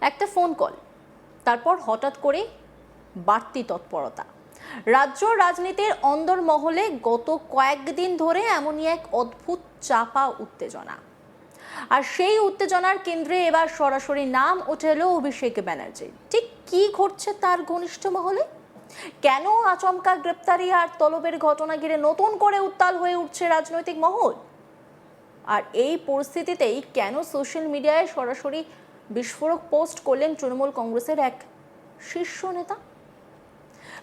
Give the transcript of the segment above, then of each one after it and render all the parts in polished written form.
একটা phone call, তারপর হঠাৎ করে বাড়তি তৎপরতা। রাজ্য রাজনীতির অন্দরমহলে গত কয়েকদিন ধরে এমনই এক অদ্ভুত চাপা উত্তেজনা, আর সেই উত্তেজনার কেন্দ্রে এবার সরাসরি নাম উঠে এলো অভিষেক ব্যানার্জি। ঠিক কি ঘটছে তার ঘনিষ্ঠ মহলে? কেন আচমকা গ্রেপ্তারি আর তলবের ঘটনা ঘিরে নতুন করে উত্তাল হয়ে উঠছে রাজনৈতিক মহল? আর এই পরিস্থিতিতেই কেন সোশ্যাল মিডিয়ায় সরাসরি বিস্ফোরক পোস্ট করলেন তৃণমূল কংগ্রেসের এক শীর্ষ নেতা?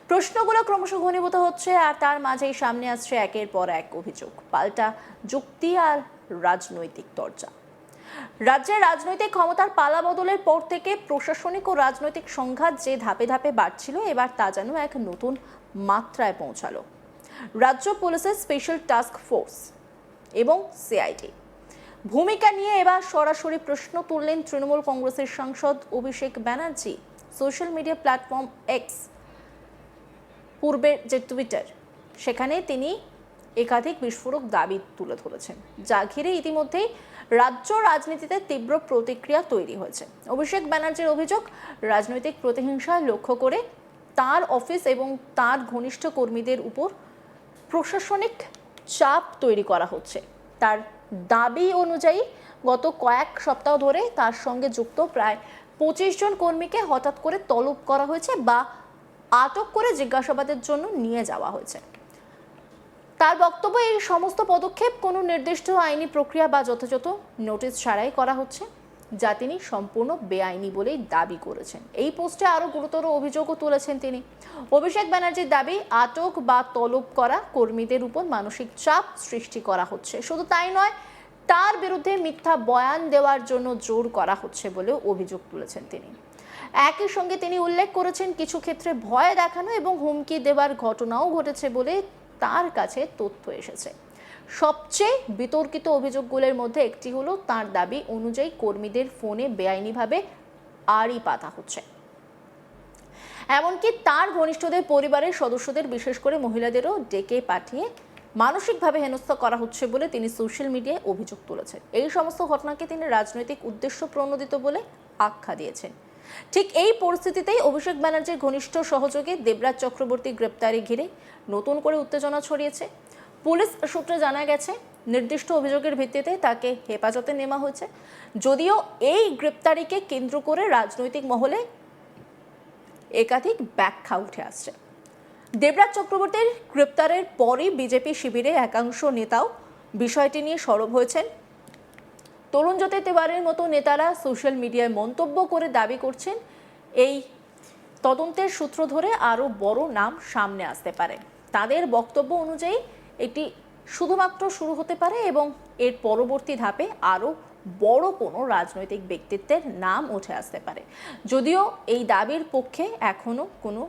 প্রশ্নগুলো ক্রমশ ঘনীভূত হচ্ছে, আর তার মাঝেই সামনে আসছে একের পর এক অভিযোগ, পাল্টা যুক্তি আর রাজনৈতিক চর্চা। রাজ্যের রাজনৈতিক ক্ষমতার পালা বদলের পর থেকে প্রশাসনিক ও রাজনৈতিক সংঘাত যে ধাপে ধাপে বাড়ছিল, এবার তা যেন এক নতুন মাত্রায় পৌঁছালো। রাজ্য পুলিশের স্পেশাল টাস্ক ফোর্স এবং সিআইডি ভূমিকা নিয়ে এবার সরাসরি প্রশ্ন তুললেন তৃণমূল কংগ্রেসের সাংসদ Abhishek Banerjee. Social media platform X, পূর্বের যে টুইটার, সেখানে তিনি একাধিক বিস্ফোরক দাবি তুলে ধরেছেন, যা ঘিরে ইতিমধ্যেই রাজ্য রাজনীতিতে তীব্র প্রতিক্রিয়া তৈরি হয়েছে। অভিষেক ব্যানার্জির অভিযোগ, রাজনৈতিক প্রতিহিংসা লক্ষ্য করে তার অফিস এবং তার ঘনিষ্ঠ কর্মীদের উপর প্রশাসনিক চাপ তৈরি করা হচ্ছে। তার দাবি অনুযায়ী গত কয়েক সপ্তাহ ধরে তার সঙ্গে যুক্ত প্রায় 25 জন কর্মীকে হঠাৎ করে তলব করা হয়েছে বা আটক করে জিজ্ঞাসাবাদের জন্য নিয়ে যাওয়া হয়েছে। তার বক্তব্য, এই সমস্ত পদক্ষেপ কোনো নির্দিষ্ট আইনি প্রক্রিয়া বা যথাযথ নোটিশ ছাড়াই করা হচ্ছে, যা তিনি সম্পূর্ণ বেআইনি বলেই দাবি করেছেন। এই পোস্টে আরও গুরুতর অভিযোগও তুলেছেন তিনি। অভিষেক ব্যানার্জির দাবি, আটক বা তলব করা কর্মীদের উপর মানসিক চাপ সৃষ্টি করা হচ্ছে। শুধু তাই নয়, তার বিরুদ্ধে মিথ্যা বয়ান দেওয়ার জন্য জোর করা হচ্ছে বলেও অভিযোগ তুলেছেন তিনি। একই সঙ্গে তিনি উল্লেখ করেছেন, কিছু ক্ষেত্রে ভয় দেখানো এবং হুমকি দেওয়ার ঘটনাও ঘটেছে বলে তার কাছে তথ্য এসেছে। সবচেয়ে বিতর্কিত অভিযোগগুলোর মধ্যে একটি হলো, তার দাবি অনুযায়ী কর্মীদের ফোনে বেআইনিভাবে আড়ি পাতা হচ্ছে। এমনকি তার ঘনিষ্ঠদের পরিবারের সদস্যদের, বিশেষ করে মহিলাদেরও ডেকে পাঠিয়ে মানসিকভাবে হেনস্থা করা হচ্ছে বলে তিনি সোশ্যাল মিডিয়ায় অভিযোগ তুলেছেন। এই সমস্ত ঘটনাকে তিনি রাজনৈতিক উদ্দেশ্য প্রণোদিত বলে আখ্যা দিয়েছেন। ঠিক এই পরিস্থিতিতেই অভিষেক ব্যানার্জির ঘনিষ্ঠ সহযোগী দেবরাজ চক্রবর্তী গ্রেপ্তারি ঘিরে নতুন করে উত্তেজনা ছড়িয়েছে। পুলিশ সূত্রে জানা গেছে, নির্দিষ্ট অভিযোগের ভিত্তিতে তাকে হেফাজতে নেওয়া হয়েছে। যদিও এই গ্রেপ্তারিকে কেন্দ্র করে রাজনৈতিক মহলে একাধিক ব্যাখ্যা উঠে আসছে। দেবরাজ চক্রবর্তীর গ্রেপ্তারের পরই বিজেপি শিবিরে একাংশ নেতাও বিষয়টি নিয়ে সরব হয়েছেন। তরুণ জ্যোতি তিওয়ারির মতো নেতারা সোশ্যাল মিডিয়ায় মন্তব্য করে দাবি করছেন, এই তদন্তের সূত্র ধরে আরও বড় নাম সামনে আসতে পারে। তাদের বক্তব্য অনুযায়ী এটি শুধুমাত্র শুরু হতে পারে এবং এর পরবর্তী ধাপে আরও বড় কোনো রাজনৈতিক ব্যক্তিত্বের নাম উঠে আসতে পারে। যদিও এই দাবির পক্ষে এখনো কোনো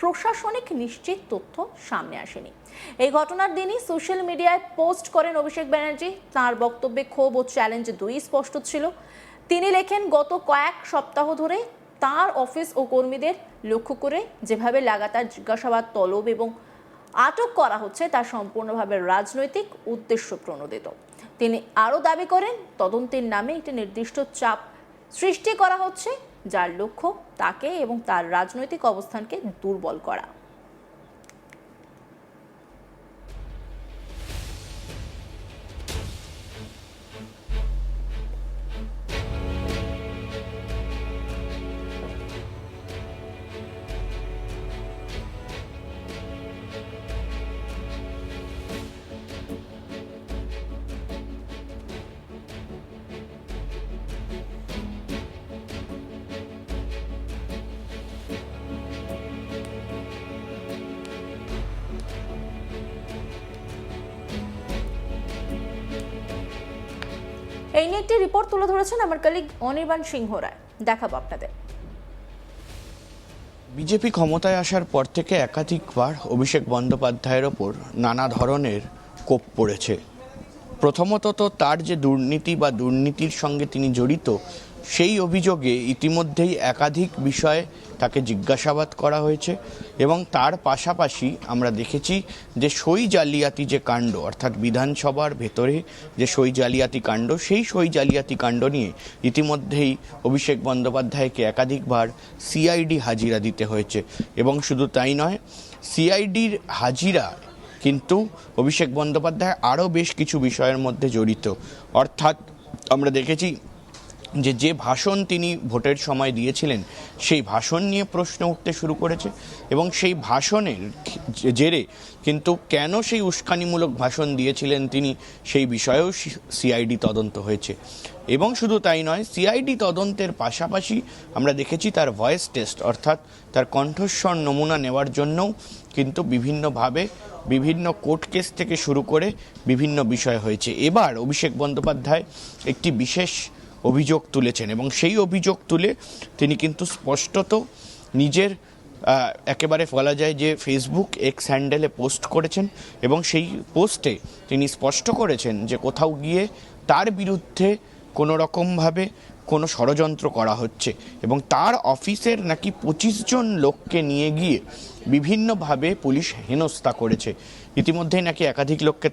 প্রশাসনিক নিশ্চিত তথ্য সামনে আসেনি। এই ঘটনার দিনই সোশ্যাল মিডিয়ায় পোস্ট করেন অভিষেক ব্যানার্জি। তার বক্তব্যে ক্ষোভ ও চ্যালেঞ্জ দুই স্পষ্ট ছিল। তিনি লেখেন, গত কয়েক সপ্তাহ ধরে তার অফিস ও কর্মীদের লক্ষ্য করে যেভাবে লাগাতার জিজ্ঞাসাবাদ, তলব এবং আটক করা হচ্ছে, তা সম্পূর্ণভাবে রাজনৈতিক উদ্দেশ্য প্রণোদিত। তিনি আরও দাবি করেন, তদন্তের নামে একটি নির্দিষ্ট চাপ সৃষ্টি করা হচ্ছে, যার লক্ষ্য তাকে এবং তার রাজনৈতিক অবস্থানকে দুর্বল করা। এই নিয়ে একটি রিপোর্ট তুলে ধরেছেন আমার কলিগ অনির্বাণ সিংহ রায়, দেখাবো আপনাদের। বিজেপি ক্ষমতায় আসার পর থেকে একাধিকবার অভিষেক বন্দ্যোপাধ্যায়ের ওপর নানা ধরনের কোপ পড়েছে। প্রথমত তো তার যে দুর্নীতি বা দুর্নীতির সঙ্গে তিনি জড়িত সেই অভিযোগে ইতিমধ্যেই একাধিক বিষয়ে তাকে জিজ্ঞাসাবাদ করা হয়েছে এবং তার পাশাপাশি আমরা দেখেছি যে সই জালিয়াতি যে কাণ্ড, অর্থাৎ বিধানসভার ভেতরে যে সই জালিয়াতি কাণ্ড, সেই সই জালিয়াতি কাণ্ড নিয়ে ইতিমধ্যেই অভিষেক বন্দ্যোপাধ্যায়কে একাধিকবার সিআইডি হাজিরা দিতে হয়েছে। এবং শুধু তাই নয়, সিআইডির হাজিরা কিন্তু অভিষেক বন্দ্যোপাধ্যায় আরও বেশ কিছু বিষয়ের মধ্যে জড়িত। অর্থাৎ আমরা দেখেছি যে ভাষণ তিনি ভোটের সময় দিয়েছিলেন সেই ভাষণ নিয়ে প্রশ্ন উঠতে শুরু করেছে এবং সেই ভাষণের জেরে কিন্তু কেন সেই উস্কানিমূলক ভাষণ দিয়েছিলেন তিনি সেই বিষয়েও সিআইডি তদন্ত হয়েছে। এবং শুধু তাই নয়, সিআইডি তদন্তের পাশাপাশি আমরা দেখেছি তার ভয়েস টেস্ট, অর্থাৎ তার কণ্ঠস্বর নমুনা নেওয়ার জন্যও কিন্তু বিভিন্নভাবে বিভিন্ন কোর্ট কেস থেকে শুরু করে বিভিন্ন বিষয় হয়েছে। এবার অভিষেক বন্দ্যোপাধ্যায় একটি বিশেষ অভিযোগ তুলেছেন এবং সেই অভিযোগ তুলে তিনি কিন্তু স্পষ্টত নিজের একেবারে বলা যায় যে ফেসবুক এক্স হ্যান্ডেলে পোস্ট করেছেন এবং সেই পোস্টে তিনি স্পষ্ট করেছেন যে কোথাও গিয়ে তার বিরুদ্ধে কোনো রকমভাবে কোনো ষড়যন্ত্র করা হচ্ছে এবং তার অফিসের নাকি 25 জন লোককে নিয়ে গিয়ে বিভিন্নভাবে পুলিশ হেনস্থা করেছে। ইতিমধ্যেই নাকি একাধিক লোককে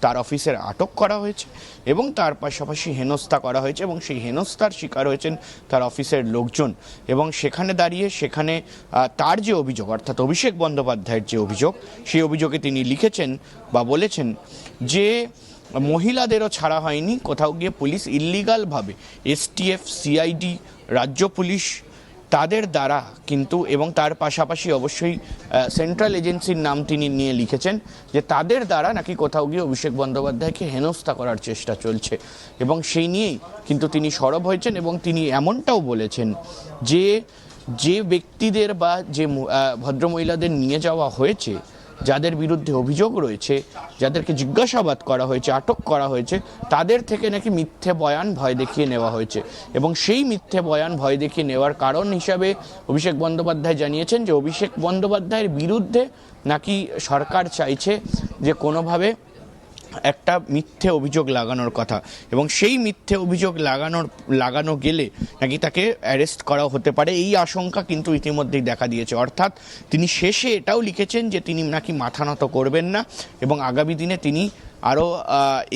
তার অফিসের আটক করা হয়েছে এবং তার পাশাপাশি হেনস্থা করা হয়েছে এবং সেই হেনস্থার শিকার হয়েছেন তার অফিসের লোকজন। এবং সেখানে দাঁড়িয়ে তার যে অভিযোগ, অর্থাৎ অভিষেক বন্দ্যোপাধ্যায়ের যে অভিযোগ, সেই অভিযোগে তিনি লিখেছেন বা বলেছেন যে মহিলাদেরও ছাড়া হয়নি, কোথাও গিয়ে পুলিশ ইল্লিগালভাবে এসটিএফ, সিআইডি, রাজ্য পুলিশ তাদের দ্বারা কিন্তু, এবং তার পাশাপাশি অবশ্যই সেন্ট্রাল এজেন্সির নাম তিনি নিয়ে লিখেছেন যে তাদের দ্বারা নাকি কোথাও গিয়ে অভিষেক বন্দ্যোপাধ্যায়কে হেনস্থা করার চেষ্টা চলছে। এবং সেই নিয়েই কিন্তু তিনি সরব হয়েছেন এবং তিনি এমনটাও বলেছেন যে ব্যক্তিদের বা যে ভদ্রমহিলাদের নিয়ে যাওয়া হয়েছে, যাদের বিরুদ্ধে অভিযোগ রয়েছে, যাদেরকে জিজ্ঞাসাবাদ করা হয়েছে, আটক করা হয়েছে, তাদের থেকে নাকি মিথ্যে বয়ান ভয় দেখিয়ে নেওয়া হয়েছে। এবং সেই মিথ্যে বয়ান ভয় দেখিয়ে নেওয়ার কারণ হিসাবে অভিষেক বন্দ্যোপাধ্যায় জানিয়েছেন যে অভিষেক বন্দ্যোপাধ্যায়ের বিরুদ্ধে নাকি সরকার চাইছে যে কোনোভাবে একটা মিথ্যে অভিযোগ লাগানোর কথা এবং সেই মিথ্যে অভিযোগ লাগানো গেলে নাকি তাকে অ্যারেস্ট করা হতে পারে, এই আশঙ্কা কিন্তু ইতিমধ্যেই দেখা দিয়েছে। অর্থাৎ তিনি শেষে এটাও লিখেছেন যে তিনি নাকি মাথা নত করবেন না এবং আগামী দিনে তিনি আরও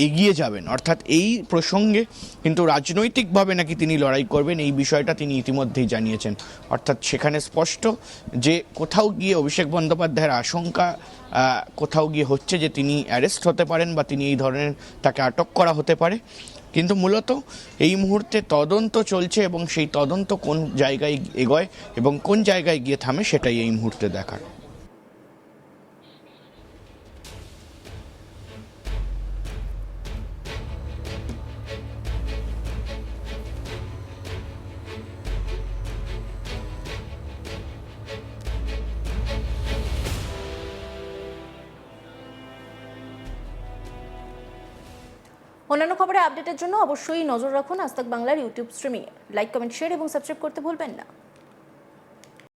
এগিয়ে যাবেন। অর্থাৎ এই প্রসঙ্গে কিন্তু রাজনৈতিকভাবে নাকি তিনি লড়াই করবেন, এই বিষয়টা তিনি ইতিমধ্যেই জানিয়েছেন। অর্থাৎ সেখানে স্পষ্ট যে কোথাও গিয়ে অভিষেক বন্দ্যোপাধ্যায়ের আশঙ্কা কোথাও গিয়ে হচ্ছে যে তিনি অ্যারেস্ট হতে পারেন বা তিনি এই ধরনের তাকে আটক করা হতে পারে। কিন্তু মূলত এই মুহূর্তে তদন্ত চলছে এবং সেই তদন্ত কোন জায়গায় এগোয় এবং কোন জায়গায় গিয়ে থামে সেটাই এই মুহূর্তে দেখার। অন্যান্য খবরে আপডেটের জন্য অবশ্যই নজর রাখুন আজ তাক বাংলার ইউটিউব স্ট্রিমিংয়ে। লাইক, কমেন্ট, শেয়ার এবং সাবস্ক্রাইব করতে ভুলবেন না।